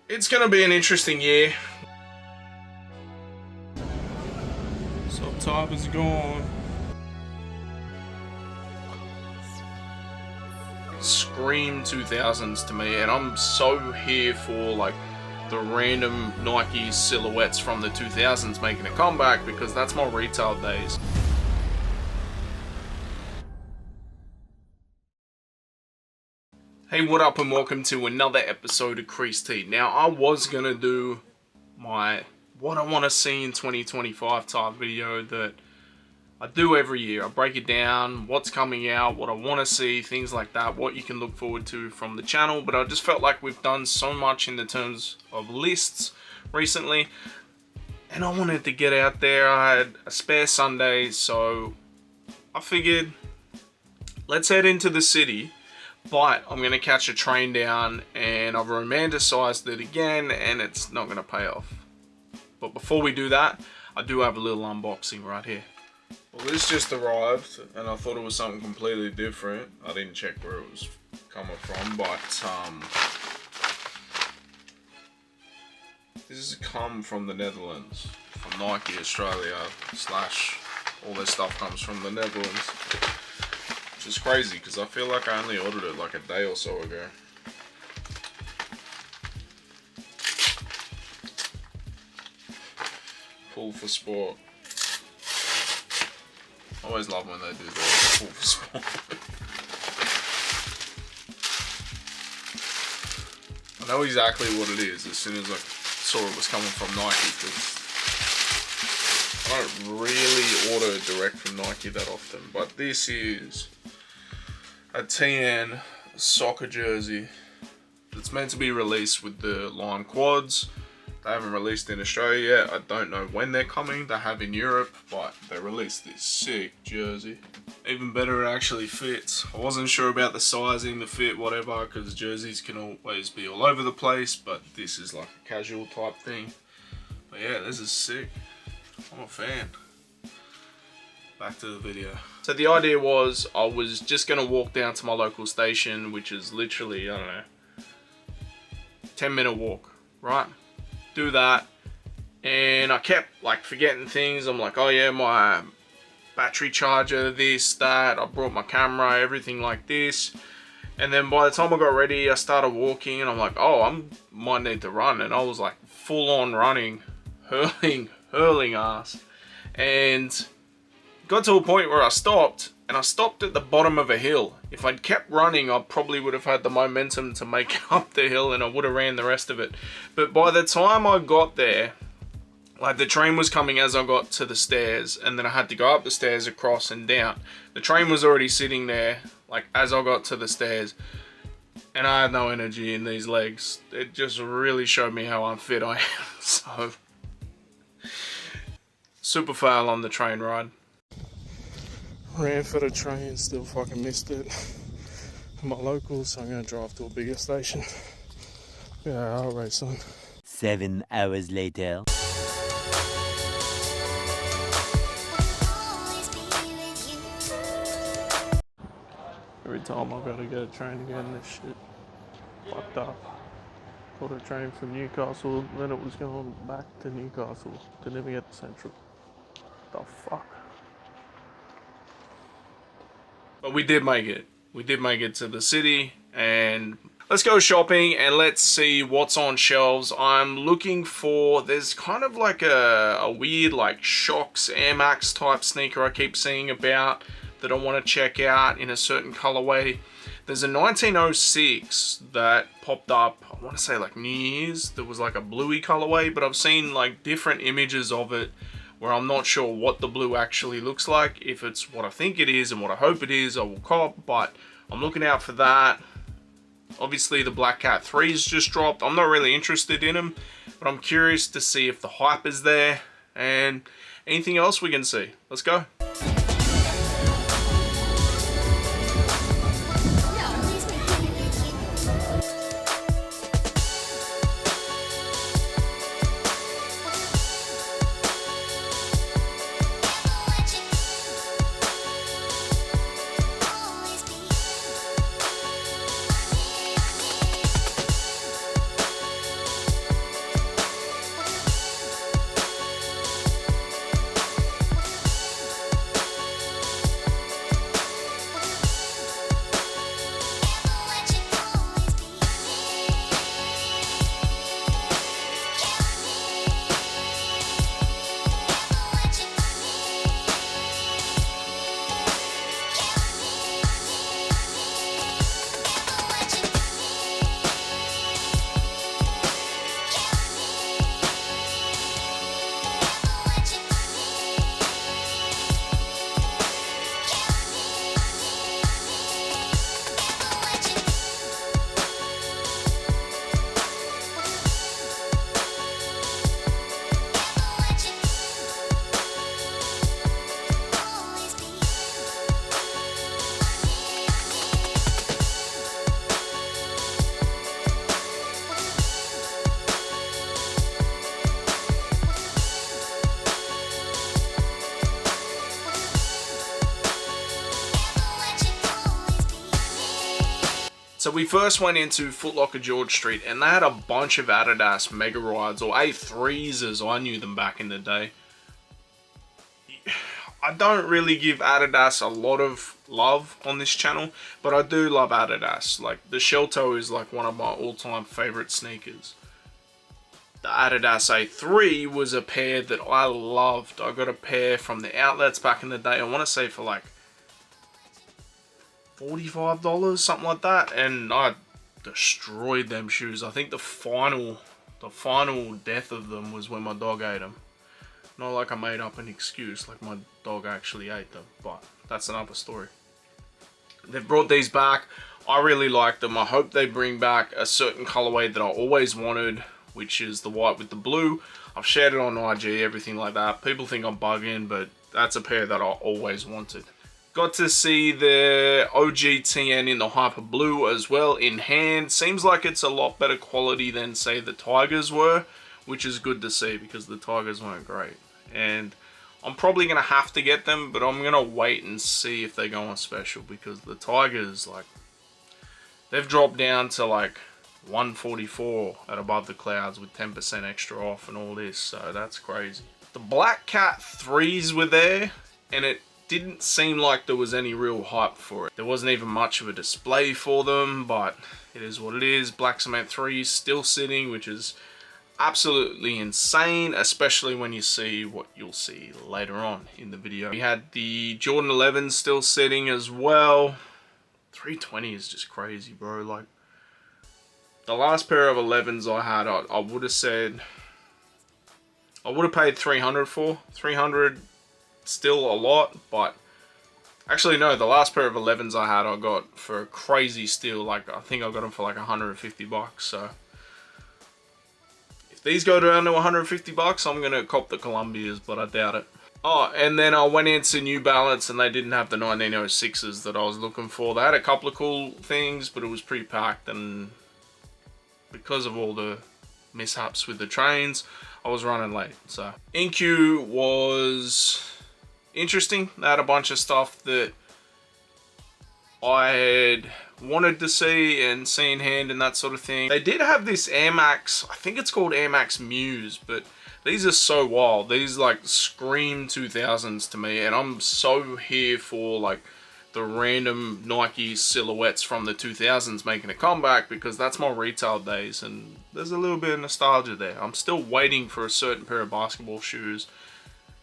It's going to be an interesting year. Subtype is gone. Scream 2000s to me, and I'm so here for like the random Nike silhouettes from the 2000s making a comeback, because that's my retail days. Hey, what up, and welcome to another episode of Creased. Now, I was gonna do my what I want to see in 2025 type video that I do every year. I break it down, what's coming out, what I want to see, things like that, what you can look forward to from the channel. But I just felt like we've done so much in the terms of lists recently, and I wanted to get out there. I had a spare Sunday, so I figured let's head into the city. But I'm going to catch a train down, and I've romanticized it again, and it's not going to pay off. But before we do that, I do have a little unboxing right here. Well, this just arrived, and I thought it was something completely different. I didn't check where it was coming from, but this has come from the Netherlands, from Nike Australia / all this stuff comes from the Netherlands. Which is crazy, because I feel like I only ordered it like a day or so ago. Pull for sport. I always love when they do that. Pull for sport. I know exactly what it is as soon as I saw it was coming from Nike, because I don't really order direct from Nike that often. But this is a TN soccer jersey that's meant to be released with the line quads. They haven't released in Australia yet. I don't know when they're coming. They have in Europe, but they released this sick jersey. Even better, it actually fits. I wasn't sure about the sizing, the fit, whatever, because jerseys can always be all over the place, but this is like a casual type thing. But yeah, this is sick. I'm a fan. Back to the video. So the idea was I was just going to walk down to my local station, which is literally, I don't know, 10-minute walk, right? Do that, and I kept like forgetting things. I'm like, oh yeah, my battery charger, this, that, I brought my camera, everything like this. And then by the time I got ready, I started walking, and I'm like, oh, I might need to run. And I was like full on running, hurling ass, and got to a point where I stopped, and I stopped at the bottom of a hill. If I'd kept running, I probably would have had the momentum to make it up the hill, and I would have ran the rest of it. But by the time I got there, like the train was coming as I got to the stairs, and then I had to go up the stairs, across and down. The train was already sitting there, like as I got to the stairs, and I had no energy in these legs. It just really showed me how unfit I am. So, super fail on the train ride. Ran for the train, still fucking missed it. I'm my local, so I'm gonna drive to a bigger station. Yeah, I'll race on. 7 hours later. Every time I gotta get a train again, this shit fucked up. Caught a train from Newcastle, then it was going back to Newcastle. Didn't even get to Central. The fuck? But we did make it. We did make it to the city, and let's go shopping and let's see what's on shelves. I'm looking for, there's kind of like a weird like Shox Air Max type sneaker I keep seeing about that I want to check out in a certain colorway. There's a 1906 that popped up, I want to say like New Year's. There was like a bluey colorway, but I've seen like different images of it where I'm not sure what the blue actually looks like. If it's what I think it is and what I hope it is, I will cop, but I'm looking out for that. Obviously the Black Cat 3's just dropped. I'm not really interested in them, but I'm curious to see if the hype is there and anything else we can see. Let's go. we first went into Foot Locker George Street, and they had a bunch of Adidas Mega Rides, or A3s as I knew them back in the day. I don't really give Adidas a lot of love on this channel, but I do love Adidas. Like, the Shell Toe is like one of my all-time favorite sneakers. The Adidas A3 was a pair that I loved. I got a pair from the outlets back in the day. I want to say for like $45, something like that, and I destroyed them shoes. I think the final death of them was when my dog ate them. Not like I made up an excuse, like my dog actually ate them, but that's another story. They've brought these back. I really like them. I hope they bring back a certain colorway that I always wanted, which is the white with the blue. I've shared it on IG, everything like that. People think I'm bugging, but that's a pair that I always wanted. Got to see the OG-TN in the Hyper Blue as well in hand. Seems like it's a lot better quality than, say, the Tigers were, which is good to see because the Tigers weren't great. And I'm probably going to have to get them, but I'm going to wait and see if they go on special, because the Tigers, like, they've dropped down to like $144 at Above the Clouds with 10% extra off and all this, so that's crazy. The Black Cat 3s were there, and it didn't seem like there was any real hype for it. There wasn't even much of a display for them, but it is what it is. Black Cement 3s still sitting, which is absolutely insane, especially when you see what you'll see later on in the video. We had the Jordan 11s still sitting as well. 320 is just crazy, bro. Like, the last pair of 11s I had, I would have said, I would have paid 300 for. 300, still a lot, but actually no, the last pair of 11s I had, I got for a crazy steal. Like, I think I got them for like 150 bucks, so if these go down to 150 bucks, I'm gonna cop the Columbias, but I doubt it. Oh, and then I went into New Balance and they didn't have the 1906s that I was looking for. They had a couple of cool things, but it was pretty packed, and because of all the mishaps with the trains, I was running late. So InQ was interesting. They had a bunch of stuff that I had wanted to see and see in hand and that sort of thing. They did have this Air Max, I think it's called Air Max Muse, but these are so wild. These like scream 2000s to me, and I'm so here for like the random Nike silhouettes from the 2000s making a comeback, because that's my retail days and there's a little bit of nostalgia there. I'm still waiting for a certain pair of basketball shoes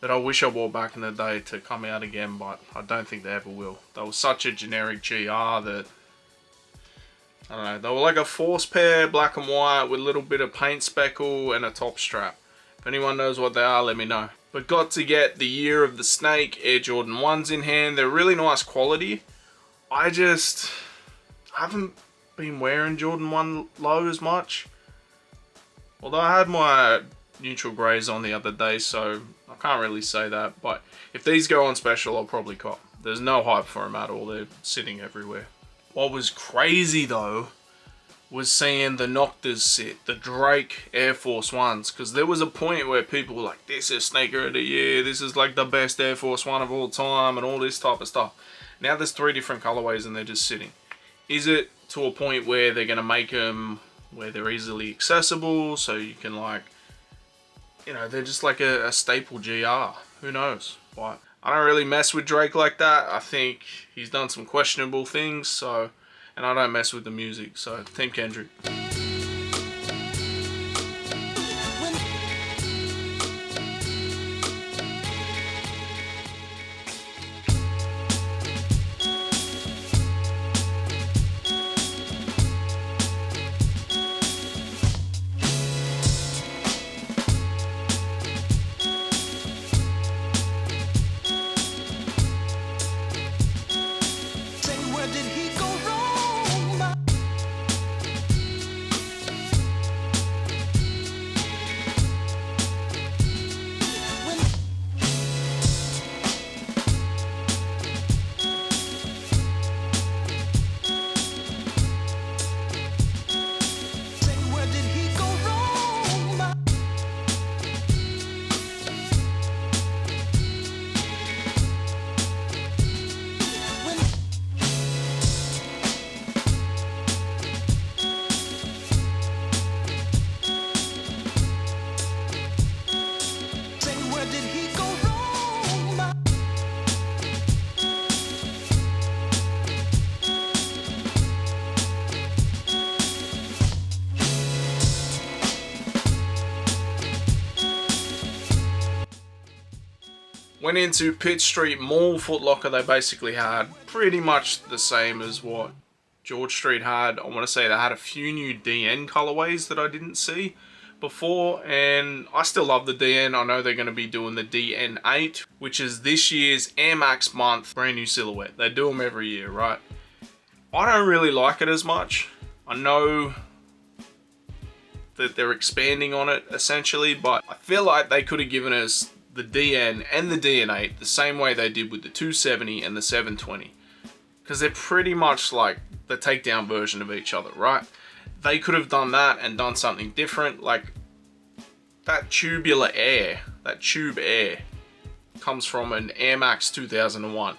that I wish I wore back in the day to come out again, but I don't think they ever will. They were such a generic GR that, I don't know, they were like a Force pair, black and white with a little bit of paint speckle and a top strap. If anyone knows what they are, let me know. But got to get the Year of the Snake Air Jordan 1s in hand. They're really nice quality. I haven't been wearing Jordan 1 lows much. Although I had my neutral greys on the other day, so I can't really say that. But if these go on special, I'll probably cop. There's no hype for them at all. They're sitting everywhere. What was crazy though was seeing the Noctas sit, the Drake Air Force Ones, because there was a point where people were like, this is sneaker of the year, this is like the best Air Force One of all time, and all this type of stuff. Now there's 3 different colorways and they're just sitting. Is it to a point where they're going to make them where they're easily accessible, so you can, like, you know, they're just like a staple GR? Who knows? But I don't really mess with Drake like that. I think he's done some questionable things, so, and I don't mess with the music, so Team Kendrick. Went into Pitt Street Mall Foot Locker. They basically had pretty much the same as what George Street had. I want to say they had a few new DN colorways that I didn't see before, and I still love the DN. I know they're going to be doing the DN8, which is this year's Air Max month, brand new silhouette. They do them every year, right? I don't really like it as much. I know that they're expanding on it essentially, but I feel like they could have given us the DN and the DN8 the same way they did with the 270 and the 720, because they're pretty much like the takedown version of each other, right? They could have done that and done something different. Like that tubular air, that tube air comes from an Air Max 2001.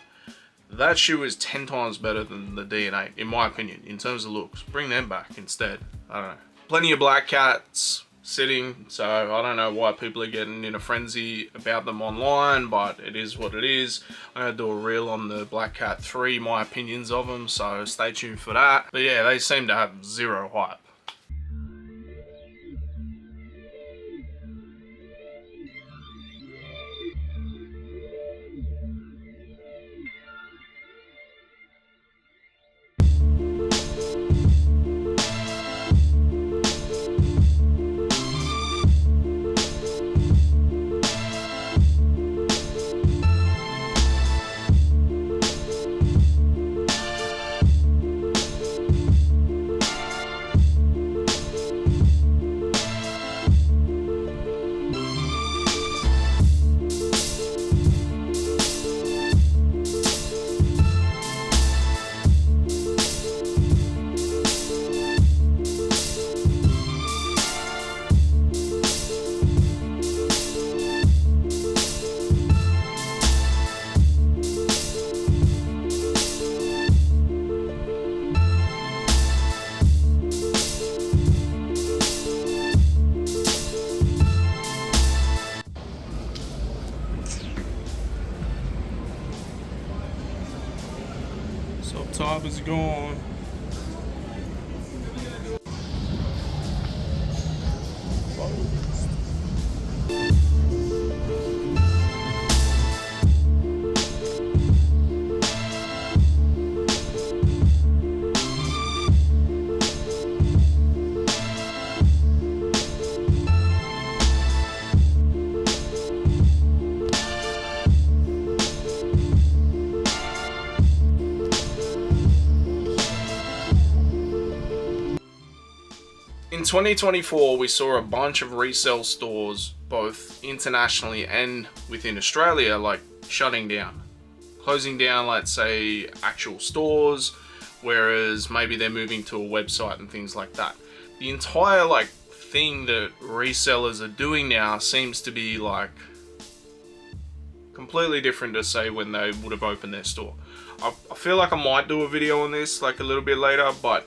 That shoe is 10 times better than the DN8 in my opinion in terms of looks. Bring them back instead. I don't know. Plenty of black cats sitting, so I don't know why people are getting in a frenzy about them online, but it is what it is. I'm gonna do a reel on the Black Cat 3, my opinions of them, so stay tuned for that. But yeah, they seem to have zero hype. So top is gone. In 2024, we saw a bunch of resale stores, both internationally and within Australia, like shutting down, closing down, let's say, actual stores, whereas maybe they're moving to a website and things like that. The entire like thing that resellers are doing now seems to be like completely different to say when they would have opened their store. I feel like I might do a video on this like a little bit later, but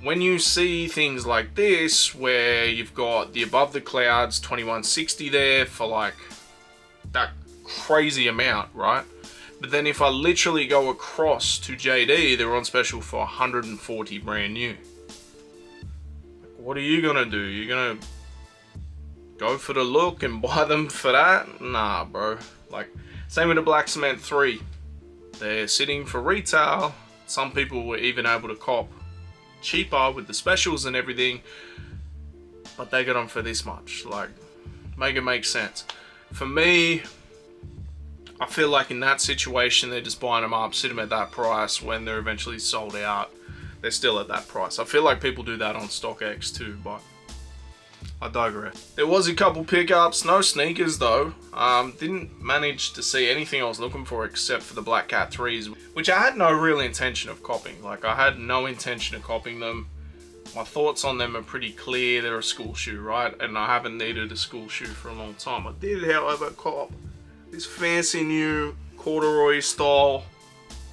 when you see things like this, where you've got the Above the Clouds 2160 there for like that crazy amount, right? But then if I literally go across to JD, they're on special for 140 brand new. What are you gonna do? You're gonna go for the look and buy them for that? Nah, bro. Like, same with the Black Cement 3. They're sitting for retail. Some people were even able to cop cheaper with the specials and everything, but they got them for this much. Like, make it make sense. For me, I feel like in that situation, they're just buying them up, sit them at that price. When they're eventually sold out, they're still at that price. I feel like people do that on StockX too, but I digress. There was a couple pickups, no sneakers though. Didn't manage to see anything I was looking for except for the Black Cat 3s, which I had no real intention of copying. Like, I had no intention of copying them. My thoughts on them are pretty clear. They're a school shoe, right? And I haven't needed a school shoe for a long time. I did, however, cop this fancy new corduroy style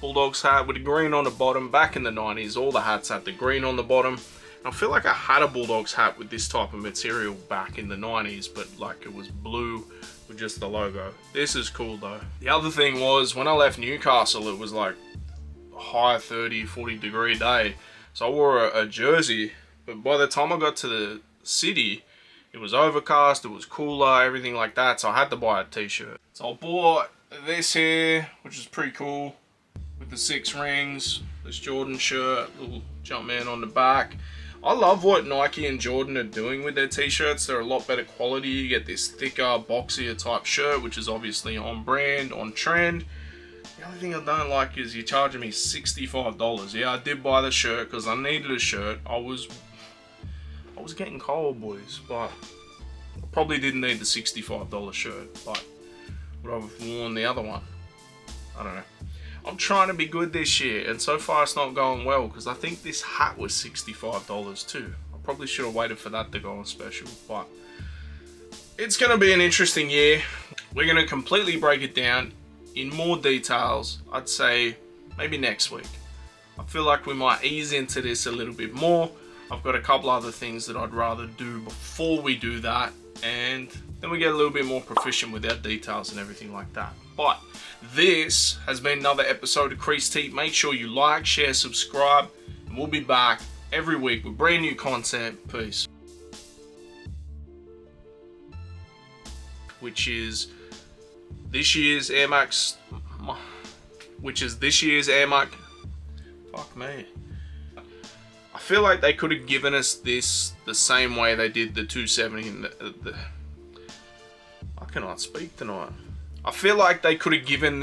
Bulldogs hat with the green on the bottom. Back in the 90s, all the hats had the green on the bottom. I feel like I had a Bulldogs hat with this type of material back in the 90s, but like it was blue with just the logo. This is cool though. The other thing was, when I left Newcastle, it was like a high 30, 40 degree day. So I wore a jersey, but by the time I got to the city, it was overcast, it was cooler, everything like that. So I had to buy a t-shirt. So I bought this here, which is pretty cool, with the 6 rings, this Jordan shirt, little Jumpman on the back. I love what Nike and Jordan are doing with their t-shirts. They're a lot better quality. You get this thicker, boxier type shirt, which is obviously on brand, on trend. The only thing I don't like is you're charging me $65. Yeah, I did buy the shirt because I needed a shirt. I was getting cold, boys, but I probably didn't need the $65 shirt, but would I have worn the other one? I don't know. I'm trying to be good this year, and so far it's not going well because I think this hat was $65 too. I probably should have waited for that to go on special, but it's going to be an interesting year. We're going to completely break it down in more details, I'd say maybe next week. I feel like we might ease into this a little bit more. I've got a couple other things that I'd rather do before we do that, and then we get a little bit more proficient with our details and everything like that. But this has been another episode of Creased. Make sure you like, share, subscribe, and we'll be back every week with brand new content. Peace. Which is this year's Air Max. Fuck me. I feel like they could have given us this the same way they did the 270 and I cannot speak tonight. I feel like they could have given